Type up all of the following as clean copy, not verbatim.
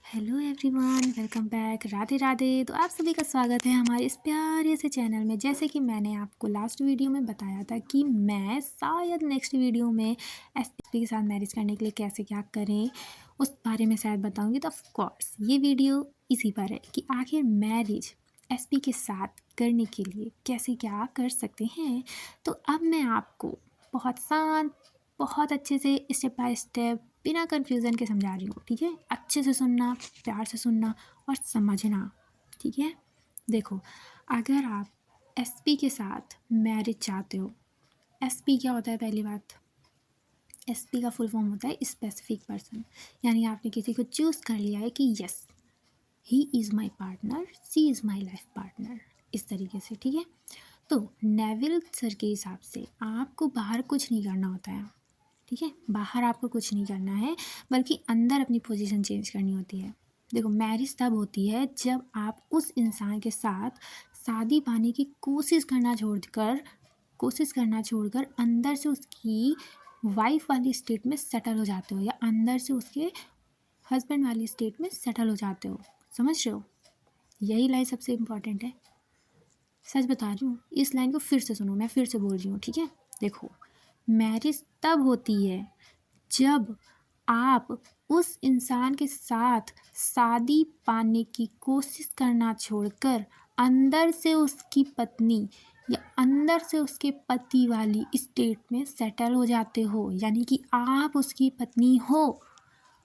Hello everyone, welcome back. Radhe Radhe. तो आप सभी का स्वागत है हमारे इस प्यारे से चैनल में। जैसे कि मैंने आपको लास्ट वीडियो में बताया था कि मैं शायद नेक्स्ट वीडियो में एसपी के साथ मैरिज करने के लिए कैसे क्या करें उस बारे में शायद बताऊंगी। तो ऑफ कोर्स ये वीडियो इसी पर है कि आखिर मैरिज एसपी के साथ करने के लिए कैसे क्या कर सकते हैं। तो अब मैं आपको बहुत शांत, बहुत अच्छे से स्टेप बाय स्टेप बिना कन्फ्यूज़न के समझा रही हूँ। ठीक है, अच्छे से सुनना, प्यार से सुनना और समझना। ठीक है, देखो, अगर आप एसपी के साथ मैरिज चाहते हो, एसपी क्या होता है? पहली बात, एसपी का फुल फॉर्म होता है स्पेसिफिक पर्सन। यानी आपने किसी को चूज़ कर लिया है कि yes, he is my partner, she is my life partner, इस तरीके से। ठीक है, तो नेविल सर के हिसाब से आपको बाहर कुछ नहीं करना होता है। ठीक है, बाहर आपको कुछ नहीं करना है, बल्कि अंदर अपनी पोजीशन चेंज करनी होती है। देखो, मैरिज तब होती है जब आप उस इंसान के साथ शादी पाने की कोशिश करना छोड़कर अंदर से उसकी वाइफ वाली स्टेट में सेटल हो जाते हो, या अंदर से उसके हस्बैंड वाली स्टेट में सेटल हो जाते हो। समझ रहे हो? यही लाइन सबसे इम्पॉर्टेंट है। सच बता रही हूँ, इस लाइन को फिर से सुनो, मैं फिर से बोल रही हूँ। ठीक है, देखो, मैरिज तब होती है जब आप उस इंसान के साथ शादी पाने की कोशिश करना छोड़कर अंदर से उसकी पत्नी या अंदर से उसके पति वाली स्टेट में सेटल हो जाते हो। यानी कि आप उसकी पत्नी हो,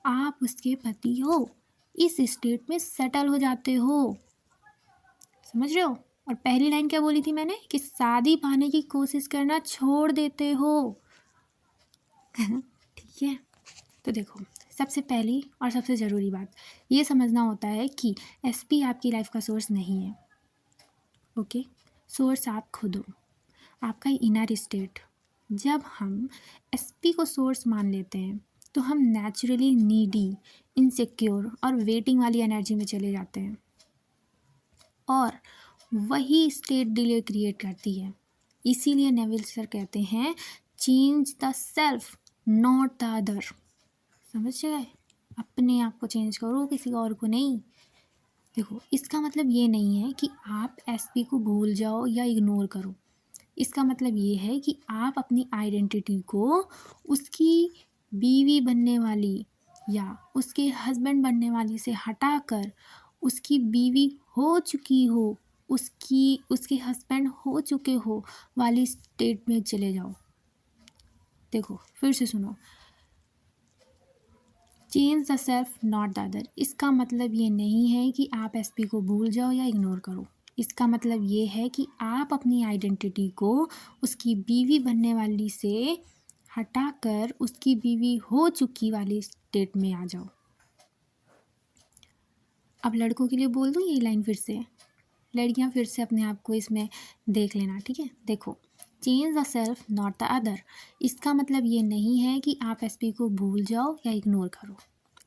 आप उसके पति हो, इस स्टेट में सेटल हो जाते हो। समझ रहे हो? और पहली लाइन क्या बोली थी मैंने? कि शादी पाने की कोशिश करना छोड़ देते हो। ठीक है, तो देखो, सबसे पहली और सबसे ज़रूरी बात ये समझना होता है कि एसपी आपकी लाइफ का सोर्स नहीं है। ओके, सोर्स आप खुद हो, आपका इनर स्टेट। जब हम एसपी को सोर्स मान लेते हैं तो हम नेचुरली नीडी, इनसिक्योर और वेटिंग वाली एनर्जी में चले जाते हैं, और वही स्टेट डिले क्रिएट करती है। इसीलिए नेविल सर कहते हैं, change the self not the other. समझ गए? अपने आप को चेंज करो, किसी और को नहीं। देखो, इसका मतलब ये नहीं है कि आप एसपी को भूल जाओ या इग्नोर करो। इसका मतलब ये है कि आप अपनी आइडेंटिटी को उसकी बीवी बनने वाली या उसके हस्बैंड बनने वाली से हटाकर उसकी बीवी हो चुकी हो, उसके हस्बैंड हो चुके हो वाली स्टेट में चले जाओ। देखो, फिर से सुनो, change the self not the other. इसका मतलब ये नहीं है कि आप एसपी को भूल जाओ या इग्नोर करो। इसका मतलब ये है कि आप अपनी आइडेंटिटी को उसकी बीवी बनने वाली से हटाकर उसकी बीवी हो चुकी वाली स्टेट में आ जाओ। अब लड़कों के लिए बोल दूँ ये लाइन फिर से, लड़कियां फिर से अपने आप को इसमें देख लेना। ठीक है, देखो, change the self not the other. इसका मतलब ये नहीं है कि आप एसपी को भूल जाओ या इग्नोर करो।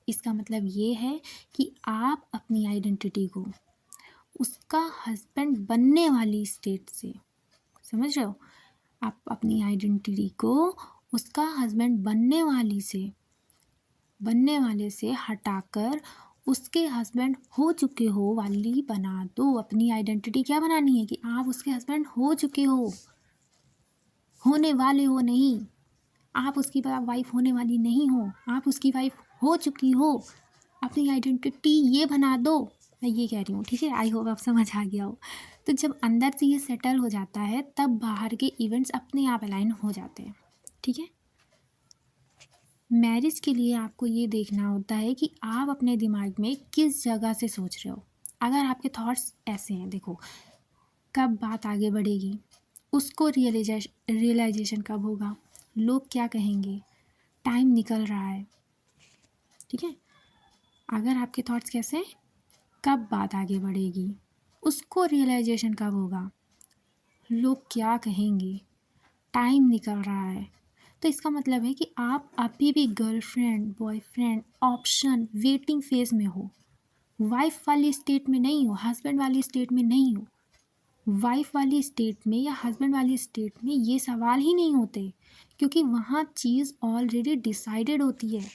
इसका मतलब ये है कि आप अपनी आइडेंटिटी को उसका हस्बैंड बनने वाली स्टेट से, समझ रहे हो, आप अपनी आइडेंटिटी को उसका हस्बैंड बनने वाले से हटाकर उसके हस्बैंड हो चुके हो वाली बना दो। अपनी आइडेंटिटी क्या बनानी है? कि आप उसके हस्बैंड हो चुके हो, होने वाले हो नहीं। आप उसकी वाइफ होने वाली नहीं हो, आप उसकी वाइफ हो चुकी हो। अपनी आइडेंटिटी ये बना दो, मैं ये कह रही हूँ। ठीक है, आई होप आप समझ आ गया हो। तो जब अंदर से ये सेटल हो जाता है तब बाहर के इवेंट्स अपने आप अलाइन हो जाते हैं। ठीक है, मैरिज के लिए आपको ये देखना होता है कि आप अपने दिमाग में किस जगह से सोच रहे हो। अगर आपके थॉट्स ऐसे हैं, देखो, कब बात आगे बढ़ेगी, उसको रियलाइजेशन कब होगा, लोग क्या कहेंगे, टाइम निकल रहा है। ठीक है, अगर आपके थॉट्स कैसे हैं, कब बात आगे बढ़ेगी, उसको रियलाइजेशन कब होगा, लोग क्या कहेंगे, टाइम निकल रहा है, तो इसका मतलब है कि आप अभी भी girlfriend boyfriend option waiting phase में हो। वाइफ वाली स्टेट में नहीं हो, हस्बैंड वाली स्टेट में नहीं हो। वाइफ वाली स्टेट में या हस्बैंड वाली स्टेट में ये सवाल ही नहीं होते, क्योंकि वहाँ चीज़ ऑलरेडी डिसाइडेड होती है।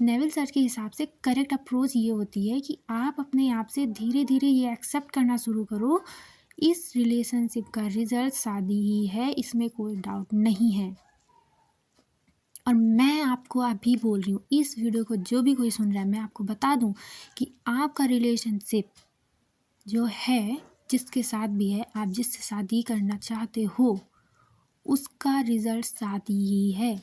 नेवल सर्च के हिसाब से करेक्ट अप्रोच ये होती है कि आप अपने आप से धीरे धीरे ये एक्सेप्ट करना शुरू करो, इस रिलेशनशिप का रिजल्ट शादी ही है, इसमें कोई डाउट नहीं है। और मैं आपको अभी बोल रही हूँ, इस वीडियो को जो भी कोई सुन रहा है, मैं आपको बता दूँ कि आपका रिलेशनशिप जो है, जिसके साथ भी है, आप जिससे शादी करना चाहते हो, उसका रिजल्ट शादी ही है,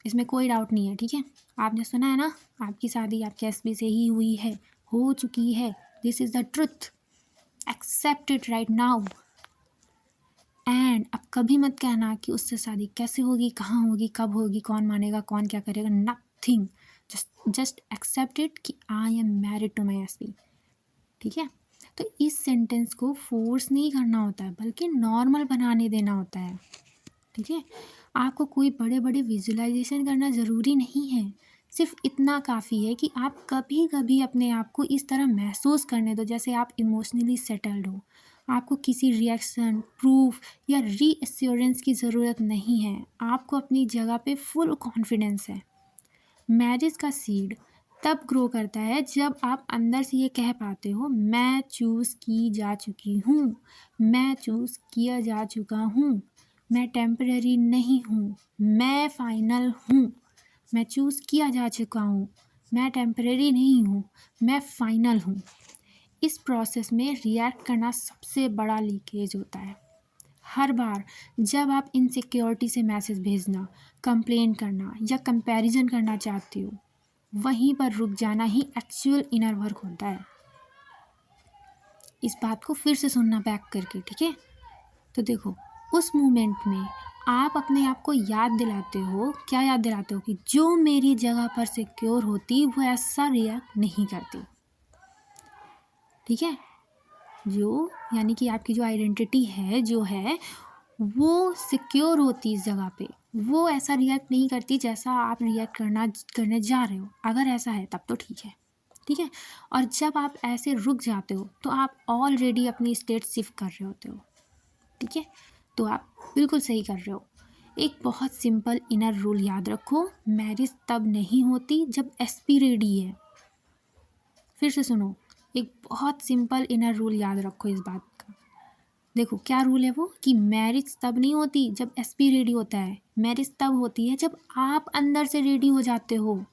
इसमें कोई डाउट नहीं है। ठीक है, आपने सुना है ना, आपकी शादी आपके एसपी से ही हुई है, हो चुकी है। This is the truth, accept it right now. And अब कभी मत कहना कि उससे शादी कैसे होगी, कहाँ होगी, कब होगी, कौन मानेगा, कौन क्या करेगा, नथिंग। जस्ट एक्सेप्ट इट कि I am married to my SP. ठीक है, तो इस सेंटेंस को फोर्स नहीं करना होता है, बल्कि नॉर्मल बनाने देना होता है। ठीक है, आपको कोई बड़े बड़े विजुअलाइजेशन करना ज़रूरी नहीं है, सिर्फ इतना काफ़ी है कि आप कभी कभी अपने आप को इस तरह महसूस करने दो जैसे आप इमोशनली सेटल्ड हो। आपको किसी रिएक्शन, प्रूफ या रीअश्योरेंस की ज़रूरत नहीं है, आपको अपनी जगह पे फुल कॉन्फिडेंस है। मैरिज का सीड तब ग्रो करता है जब आप अंदर से ये कह पाते हो, मैं चूज़ की जा चुकी हूँ, मैं चूज़ किया जा चुका हूँ, मैं टेम्पररी नहीं हूँ, मैं फाइनल हूँ। मैं चूज़ किया जा चुका हूँ, मैं टेम्पररी नहीं हूँ, मैं फाइनल हूँ। इस प्रोसेस में रिएक्ट करना सबसे बड़ा लीकेज होता है। हर बार जब आप इनसिक्योरिटी से मैसेज भेजना, कंप्लेन करना या कंपैरिजन करना चाहते हो, वहीं पर रुक जाना ही एक्चुअल इनर वर्क होता है। इस बात को फिर से सुनना बैक करके, ठीक है। तो देखो, उस मोमेंट में आप अपने आप को याद दिलाते हो, क्या याद दिलाते हो, कि जो मेरी जगह पर सिक्योर होती वो ऐसा रिएक्ट नहीं करती। ठीक है, जो यानी कि आपकी जो आइडेंटिटी है, जो है वो सिक्योर होती इस जगह पे, वो ऐसा रिएक्ट नहीं करती जैसा आप रिएक्ट करने जा रहे हो। अगर ऐसा है तब तो ठीक है। ठीक है, और जब आप ऐसे रुक जाते हो तो आप ऑलरेडी अपनी स्टेट शिफ्ट कर रहे होते हो। ठीक है, तो आप बिल्कुल सही कर रहे हो। एक बहुत सिंपल इनर रूल याद रखो, मैरिज तब नहीं होती जब एसपी रेडी है। फिर से सुनो, एक बहुत सिंपल इनर रूल याद रखो इस बात का। देखो क्या रूल है वो, कि मैरिज तब नहीं होती जब एसपी रेडी होता है, मैरिज तब होती है जब आप अंदर से रेडी हो जाते हो।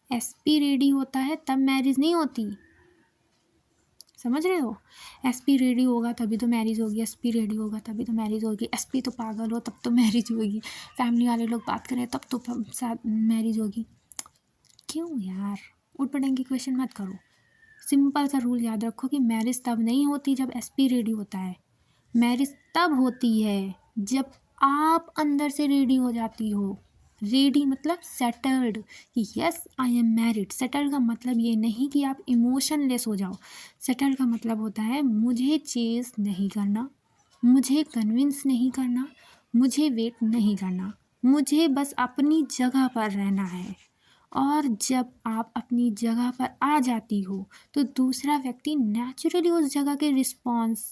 एसपी रेडी होता है तब मैरिज नहीं होती, समझ रहे हो। एसपी रेडी होगा तभी तो मैरिज होगी, एसपी रेडी होगा तभी तो मैरिज होगी, एसपी तो पागल हो तब तो मैरिज होगी, फैमिली वाले लोग बात करें तब तो साथ मैरिज होगी। क्यों यार, उठ पड़ेंगे क्वेश्चन मत करो। सिंपल सा रूल याद रखो कि मैरिज तब नहीं होती जब एसपी रेडी होता है, मैरिज तब होती है जब आप अंदर से रेडी हो जाती हो। रेडी मतलब सेटल्ड, कि yes I am married. Settled का मतलब ये नहीं कि आप इमोशनलेस हो जाओ, सेटल्ड का मतलब होता है मुझे चेज नहीं करना, मुझे कन्विंस नहीं करना, मुझे वेट नहीं करना, मुझे बस अपनी जगह पर रहना है। और जब आप अपनी जगह पर आ जाती हो तो दूसरा व्यक्ति नेचुरली उस जगह के रिस्पॉन्स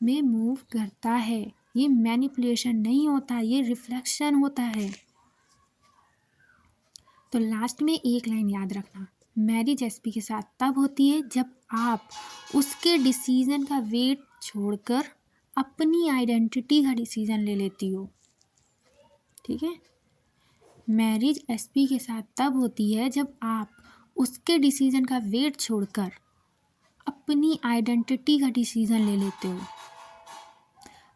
में मूव करता है। ये मैनिपुलेशन नहीं होता, ये रिफ्लेक्शन होता है। तो लास्ट में एक लाइन याद रखना, मैरिज एसपी के साथ तब होती है जब आप उसके डिसीजन का वेट छोड़कर अपनी आइडेंटिटी का डिसीजन ले लेती हो। ठीक है, मैरिज एसपी के साथ तब होती है जब आप उसके डिसीजन का वेट छोड़कर अपनी आइडेंटिटी का डिसीजन ले लेते हो।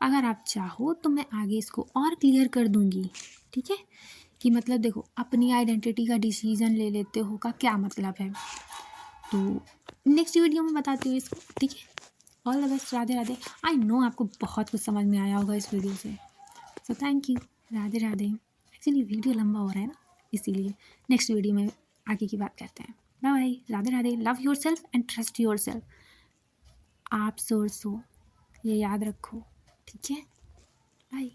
अगर आप चाहो तो मैं आगे इसको और क्लियर कर दूंगी। ठीक है, कि मतलब देखो, अपनी आइडेंटिटी का डिसीजन ले लेते हो का क्या मतलब है, तो नेक्स्ट वीडियो में बताती हूँ इसको। ठीक है, all the best, Radhe Radhe. I know आपको बहुत कुछ समझ में आया होगा इस वीडियो से, so thank you, Radhe Radhe. Actually video लंबा हो रहा है ना, इसीलिए नेक्स्ट वीडियो में आगे की बात करते हैं। Bye bye, Radhe Radhe. Love your self and trust your self. आप सोर्स हो, ये याद रखो। ठीक है, बाय।